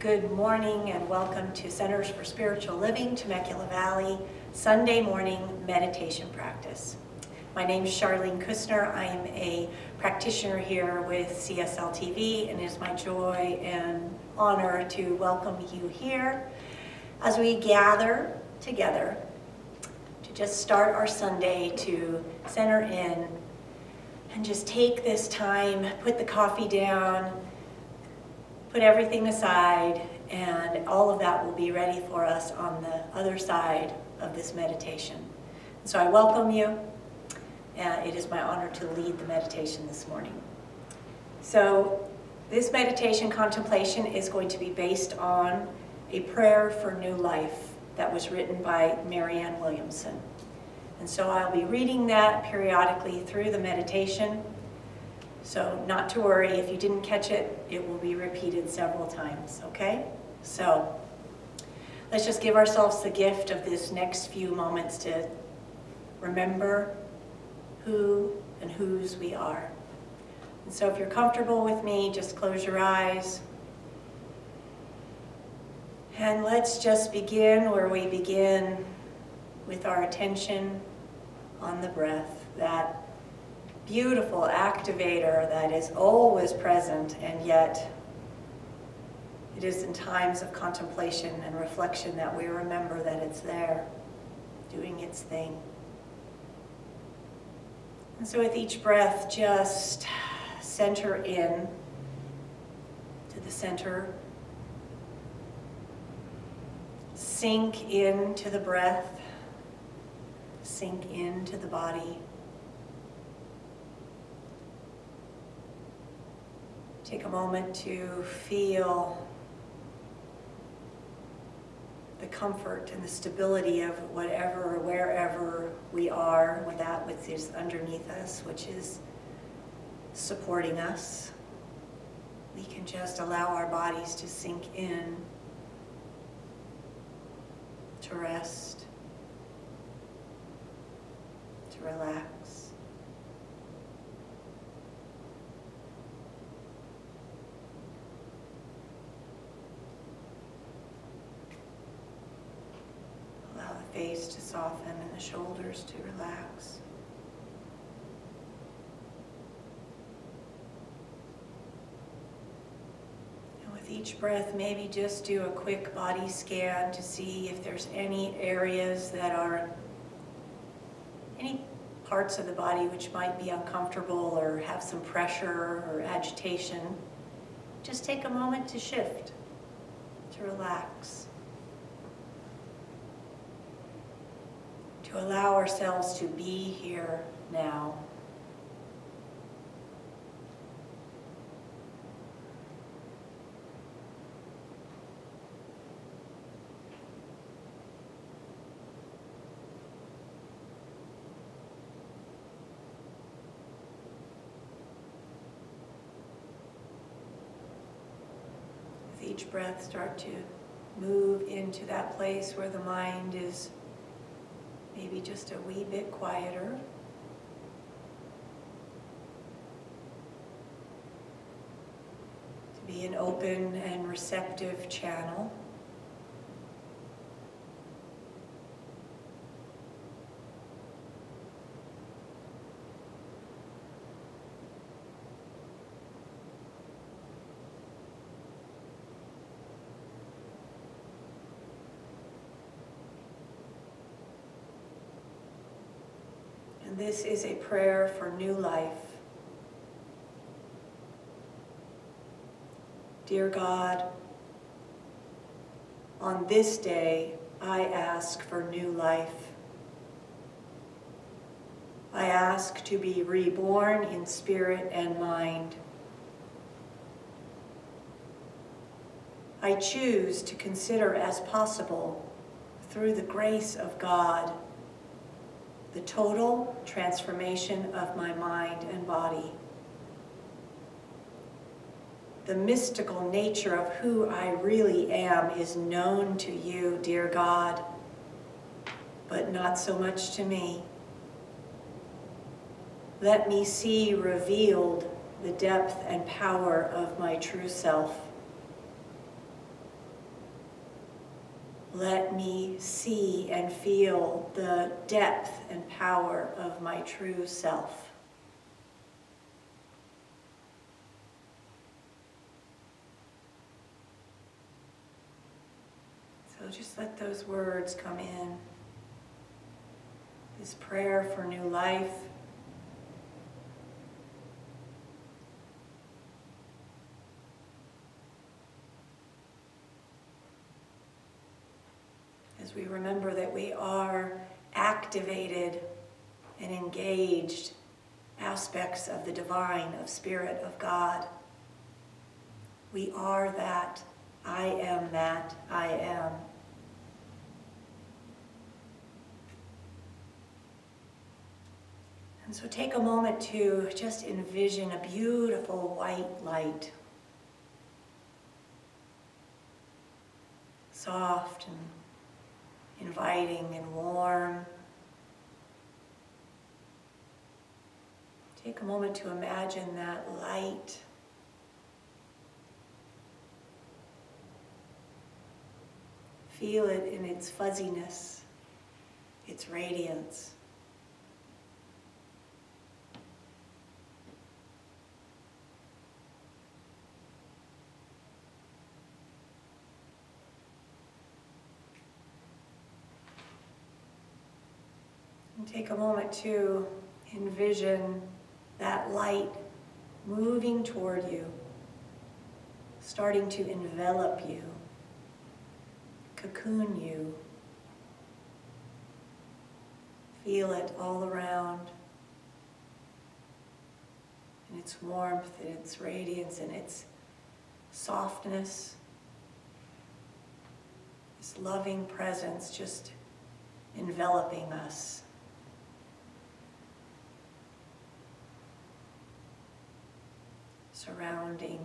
Good morning and welcome to Centers for Spiritual Living, Temecula Valley, Sunday morning meditation practice. My name is Charlene Kussner. I am a practitioner here with CSL TV, and it is my joy and honor to welcome you here as we gather together to just start our Sunday to center in and just take this time, put the coffee down, put everything aside, and all of that will be ready for us on the other side of this meditation. So I welcome you, and it is my honor to lead the meditation this morning. So this meditation contemplation is going to be based on a prayer for new life that was written by Marianne Williamson. And so I'll be reading that periodically through the meditation. So not to worry, if you didn't catch it, it will be repeated several times, okay? So let's just give ourselves the gift of this next few moments to remember who and whose we are. And so if you're comfortable with me, just close your eyes. And let's just begin where we begin, with our attention on the breath, that beautiful activator that is always present, and yet it is in times of contemplation and reflection that we remember that it's there, doing its thing. And so with each breath, just center in to the center. Sink into the breath. Sink into the body. Take a moment to feel the comfort and the stability of whatever or wherever we are, with that which is underneath us, which is supporting us. We can just allow our bodies to sink in, to rest, to relax. Face to soften and the shoulders to relax. And with each breath, maybe just do a quick body scan to see if there's any areas that are, any parts of the body which might be uncomfortable or have some pressure or agitation. Just take a moment to shift, to relax. To allow ourselves to be here now. With each breath, start to move into that place where the mind is maybe just a wee bit quieter. To be an open and receptive channel. This is a prayer for new life. Dear God, on this day, I ask for new life. I ask to be reborn in spirit and mind. I choose to consider as possible, through the grace of God, the total transformation of my mind and body. The mystical nature of who I really am is known to you, dear God, but not so much to me. Let me see revealed the depth and power of my true self. Let me see and feel the depth and power of my true self. So just let those words come in. This prayer for new life. As we remember that we are activated and engaged aspects of the divine, of Spirit, of God. We are that. I am that. I am. And so take a moment to just envision a beautiful white light. Soft and inviting and warm. Take a moment to imagine that light. Feel it in its fuzziness, its radiance. And take a moment to envision that light moving toward you, starting to envelop you, cocoon you. Feel it all around, in its warmth, in its radiance, in its softness, this loving presence just enveloping us. Surrounding.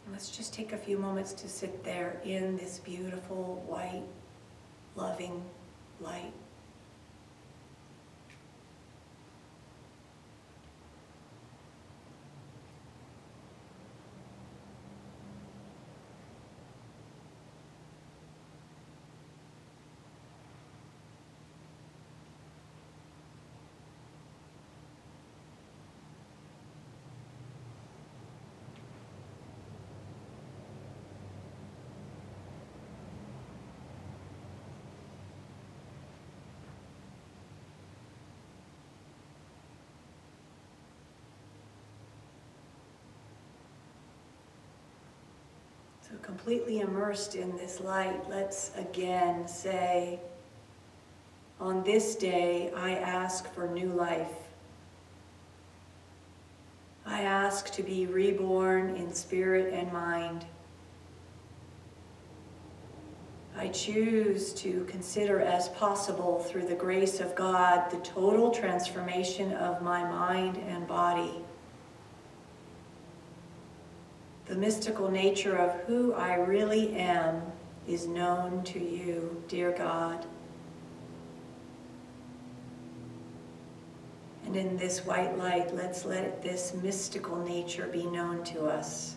And let's just take a few moments to sit there in this beautiful, white, loving light. So completely immersed in this light, let's again say, on this day, I ask for new life. I ask to be reborn in spirit and mind. I choose to consider as possible, through the grace of God, the total transformation of my mind and body. The mystical nature of who I really am is known to you, dear God. And in this white light, let's let this mystical nature be known to us.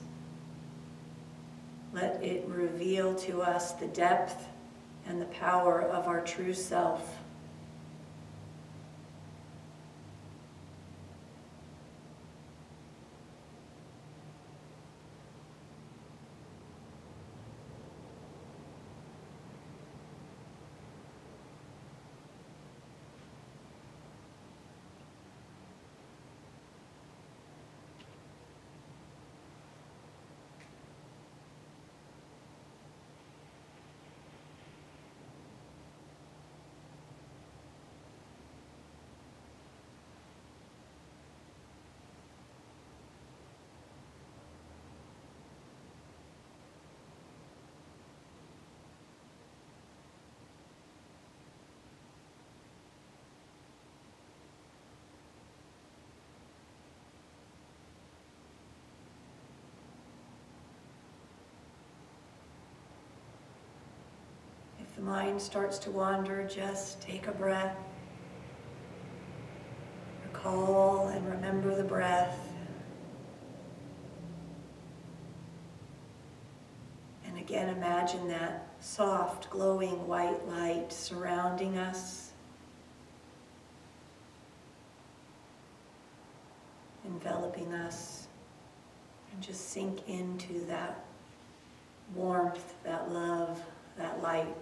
Let it reveal to us the depth and the power of our true self. The mind starts to wander, just take a breath. Recall and remember the breath. again, imagine that soft, glowing white light surrounding us, enveloping us, and just sink into that warmth, that love, that light.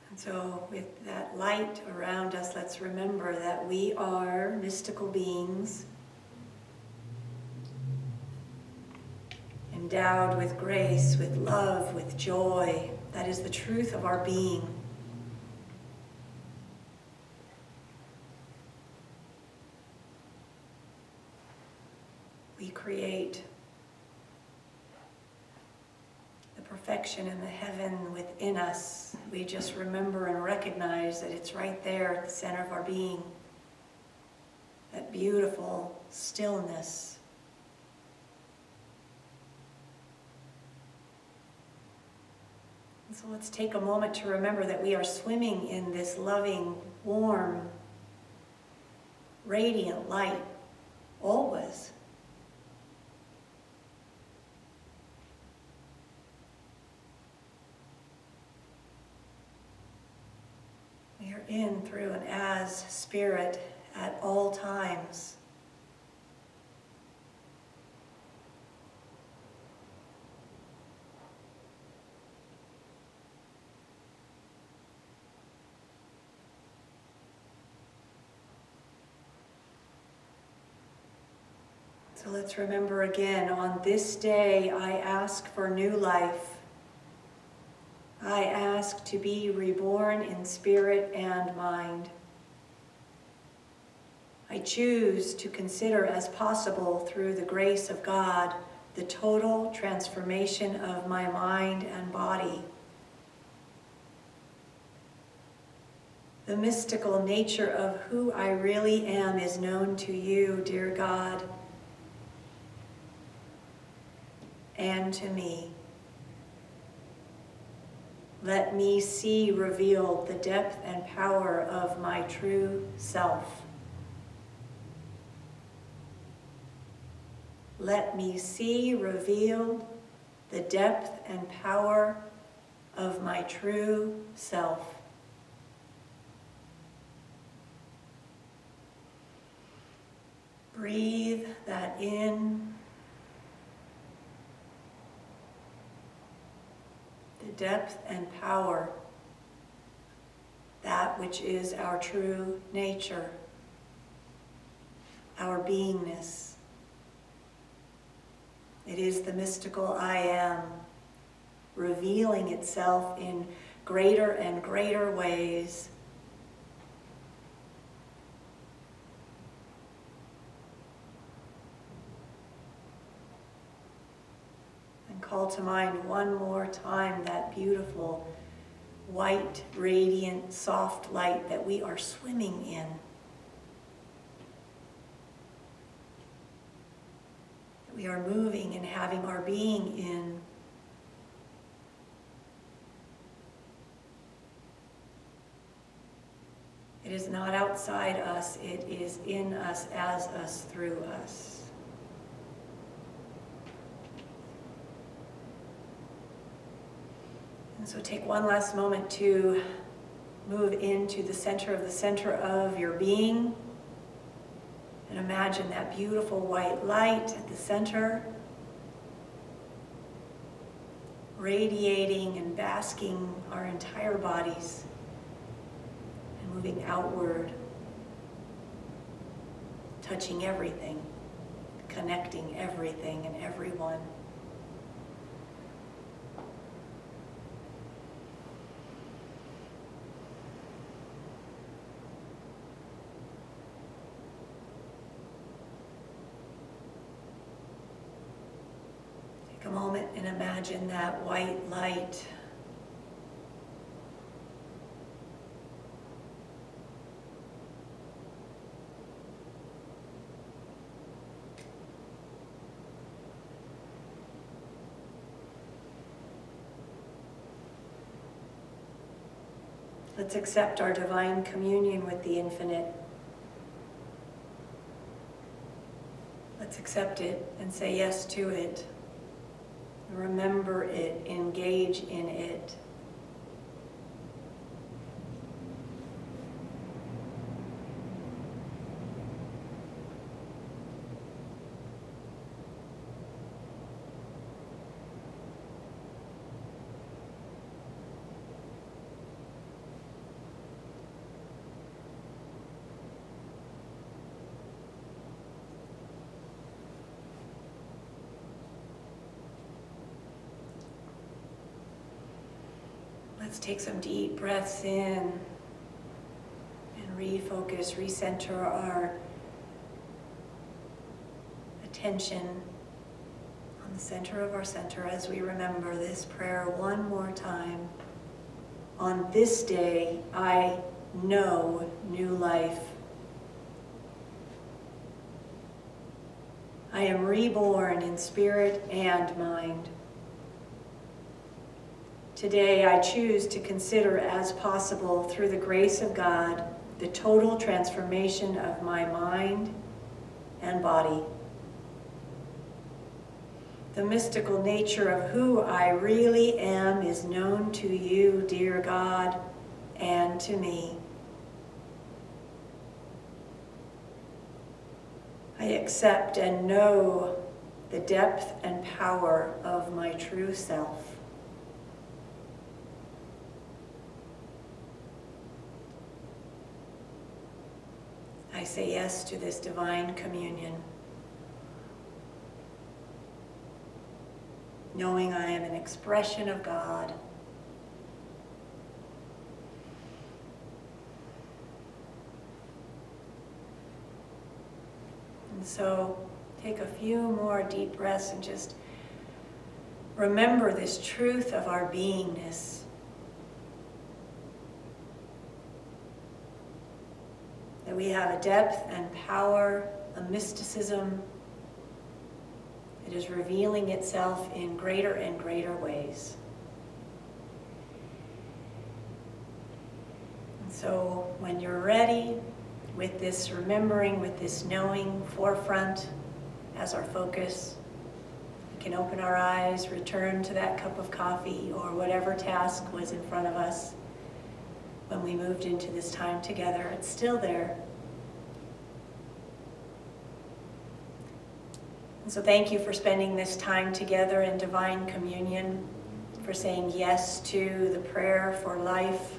And so with that light around us, let's remember that we are mystical beings, endowed with grace, with love, with joy. That is the truth of our being. We create the perfection and the heaven within us. We just remember and recognize that it's right there at the center of our being. That beautiful stillness. And so let's take a moment to remember that we are swimming in this loving, warm, radiant light, always. We are in, through, and as spirit at all times. So let's remember again, on this day I ask for new life. I ask to be reborn in spirit and mind. I choose to consider as possible, through the grace of God, the total transformation of my mind and body. The mystical nature of who I really am is known to you, dear God, and to me. Let me see revealed the depth and power of my true self. Let me see revealed the depth and power of my true self. Breathe that in. The depth and power, that which is our true nature, our beingness. It is the mystical I am, revealing itself in greater and greater ways. Call to mind one more time that beautiful, white, radiant, soft light that we are swimming in. That we are moving and having our being in. It is not outside us, it is in us, as us, through us. And so take one last moment to move into the center of your being, and imagine that beautiful white light at the center. radiating and basking our entire bodies and moving outward, touching everything, connecting everything and everyone. Take a moment and imagine that white light Let's accept our divine communion with the infinite. Let's accept it and say yes to it. Remember it, engage in it. Let's take some deep breaths in and refocus, recenter our attention on the center of our center as we remember this prayer one more time. On this day, I know new life. I am reborn in spirit and mind. Today, I choose to consider as possible, through the grace of God, the total transformation of my mind and body. The mystical nature of who I really am is known to you, dear God, and to me. I accept and know the depth and power of my true self. I say yes to this divine communion, knowing I am an expression of God. And so take a few more deep breaths and just remember this truth of our beingness. That we have a depth and power, a mysticism that is revealing itself in greater and greater ways. And so when you're ready, with this remembering, with this knowing forefront as our focus, we can open our eyes, return to that cup of coffee or whatever task was in front of us. When we moved into this time together, it's still there. And so thank you for spending this time together in divine communion, for saying yes to the prayer for life.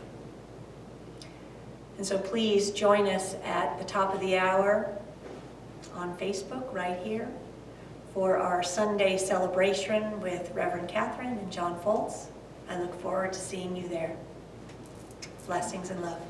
And so please join us at the top of the hour on Facebook right here for our Sunday celebration with Reverend Catherine and John Foltz. I look forward to seeing you there. Blessings and love.